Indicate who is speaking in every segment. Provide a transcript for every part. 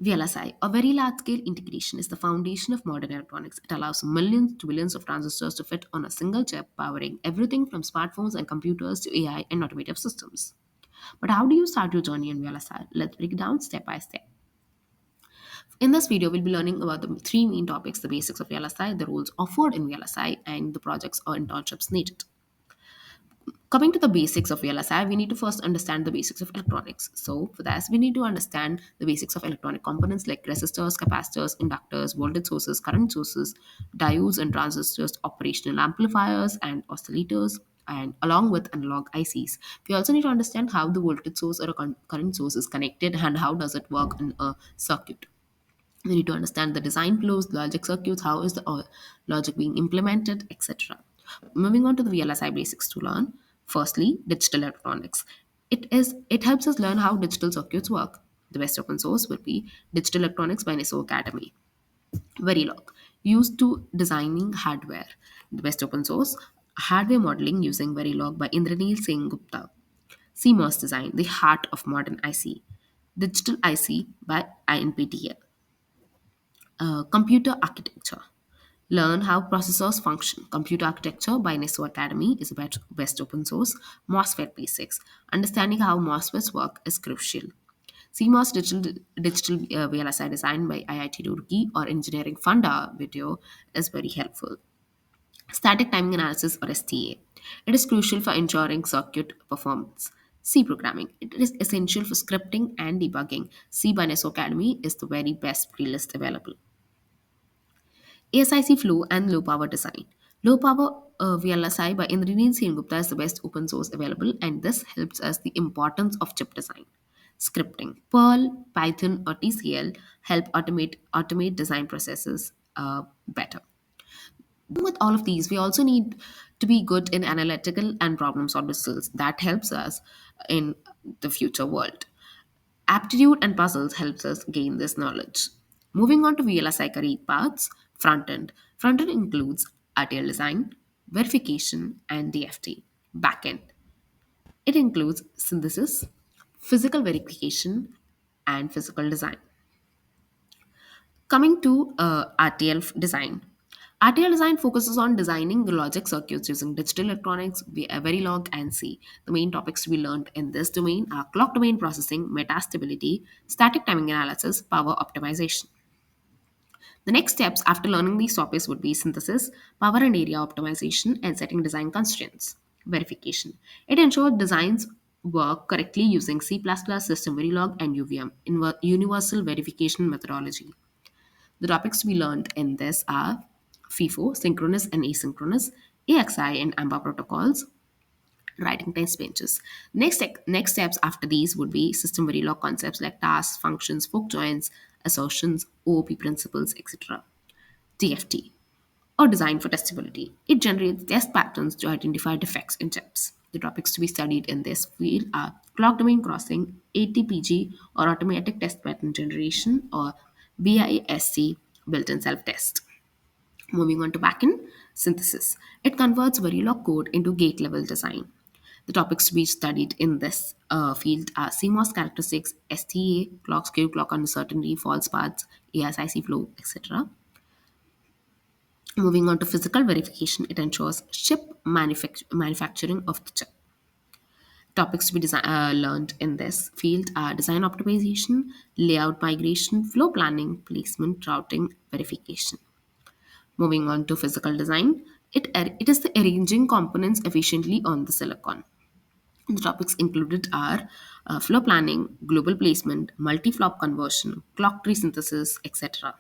Speaker 1: VLSI, a very large scale integration, is the foundation of modern electronics. It allows millions to billions of transistors to fit on a single chip, powering everything from smartphones and computers to AI and automotive systems. But how do you start your journey in VLSI? Let's break it down step by step. In this video, we'll be learning about the three main topics: the basics of VLSI, the roles offered in VLSI, and the projects or internships needed. Coming to the basics of VLSI, we need to first understand the basics of electronics. So, for this, we need to understand the basics of electronic components like resistors, capacitors, inductors, voltage sources, current sources, diodes and transistors, operational amplifiers, and oscillators, and along with analog ICs. We also need to understand how the voltage source or a current source is connected and how does it work in a circuit. We need to understand the design flows, logic circuits, how is the logic being implemented, etc. Moving on to the VLSI basics to learn. Firstly, digital electronics. It helps us learn how digital circuits work. The best open source will be Digital Electronics by NISO Academy. Verilog, used to designing hardware. The best open source, hardware modeling using Verilog by Indranil Singh Gupta. CMOS design, the heart of modern IC. Digital IC by INPTL. Computer architecture. Learn how processors function. Computer architecture by NISO Academy is about best open source. MOSFET basics. Understanding how MOSFETs work is crucial. CMOS digital VLSI design by IIT Roorkee or Engineering Funda video is very helpful. Static timing analysis or STA. It is crucial for ensuring circuit performance. C programming. It is essential for scripting and debugging. C by NISO Academy is the very best playlist available. ASIC flow and low power design. Low power VLSI by Indranil Singh Gupta is the best open source available, and this helps us the importance of chip design. Scripting. Perl, Python, or TCL help automate design processes better. With all of these, we also need to be good in analytical and problem solving skills. That helps us in the future world. Aptitude and puzzles helps us gain this knowledge. Moving on to VLSI career paths, front end. Front end includes RTL Design, verification, and DFT. Back end. It includes synthesis, physical verification, and physical design. Coming to RTL design. RTL design focuses on designing the logic circuits using digital electronics, Verilog, and C. The main topics to be learned in this domain are clock domain processing, metastability, static timing analysis, power optimization. The next steps after learning these topics would be synthesis, power and area optimization, and setting design constraints. Verification. It ensures designs work correctly using C++, System Verilog, and UVM, Universal Verification Methodology. The topics to be learned in this are FIFO, synchronous and asynchronous, AXI and AMBA protocols, writing test benches. Next steps after these would be system Verilog concepts like tasks, functions, fork joins, assertions, OOP principles, etc. TFT, or design for testability. It generates test patterns to identify defects in chips. The topics to be studied in this field are clock domain crossing, ATPG or automatic test pattern generation, or BISC, built-in self-test. Moving on to backend synthesis. It converts Verilog code into gate level design. The topics to be studied in this field are CMOS characteristics, STA, clock skew, clock uncertainty, false paths, ASIC flow, etc. Moving on to physical verification, it ensures chip manufacturing of the chip. Topics to be learned in this field are design optimization, layout migration, flow planning, placement, routing, verification. Moving on to physical design, it is the arranging components efficiently on the silicon. The topics included are flow planning, global placement, multi-flop conversion, clock tree synthesis, etc.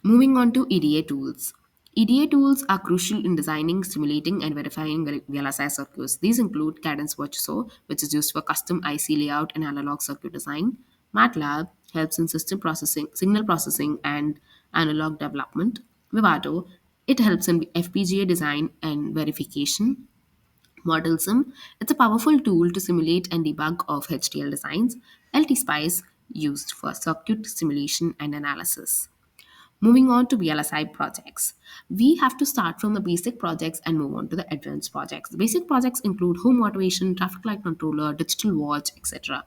Speaker 1: Moving on to EDA tools. EDA tools are crucial in designing, simulating, and verifying VLSI circuits. These include Cadence Virtuoso, which is used for custom IC layout and analog circuit design. MATLAB helps in system processing, signal processing, and analog development. Vivado, it helps in FPGA design and verification. ModelSim, it's a powerful tool to simulate and debug of HDL designs. LTSpice, used for circuit simulation and analysis. Moving on to VLSI projects. We have to start from the basic projects and move on to the advanced projects. The basic projects include home automation, traffic light controller, digital watch, etc.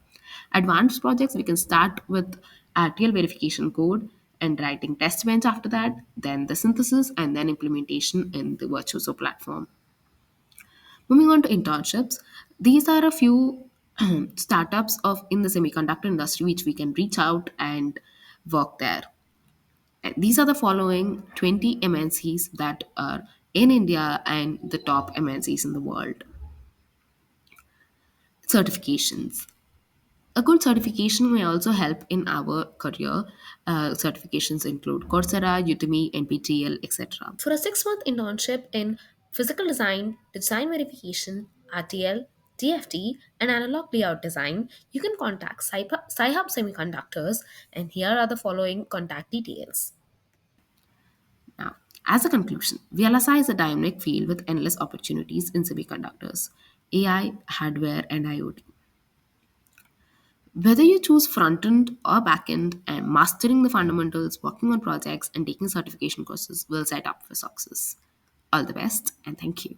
Speaker 1: Advanced projects, we can start with RTL verification code and writing test bench after that, then the synthesis, and then implementation in the Virtuoso platform. Moving on to internships, these are a few startups of in the semiconductor industry which we can reach out and work there. And these are the following 20 MNCs that are in India and the top MNCs in the world. Certifications. A good certification may also help in our career. Certifications include Coursera, Udemy, NPTEL, etc. For a 6-month internship in physical design, design verification, RTL, TFT, and analog layout design, you can contact Sci-Hub Semiconductors, and here are the following contact details. Now, as a conclusion, VLSI is a dynamic field with endless opportunities in semiconductors, AI, hardware, and IoT. Whether you choose front end or back end and mastering the fundamentals, working on projects, and taking certification courses will set up for success. All the best and thank you.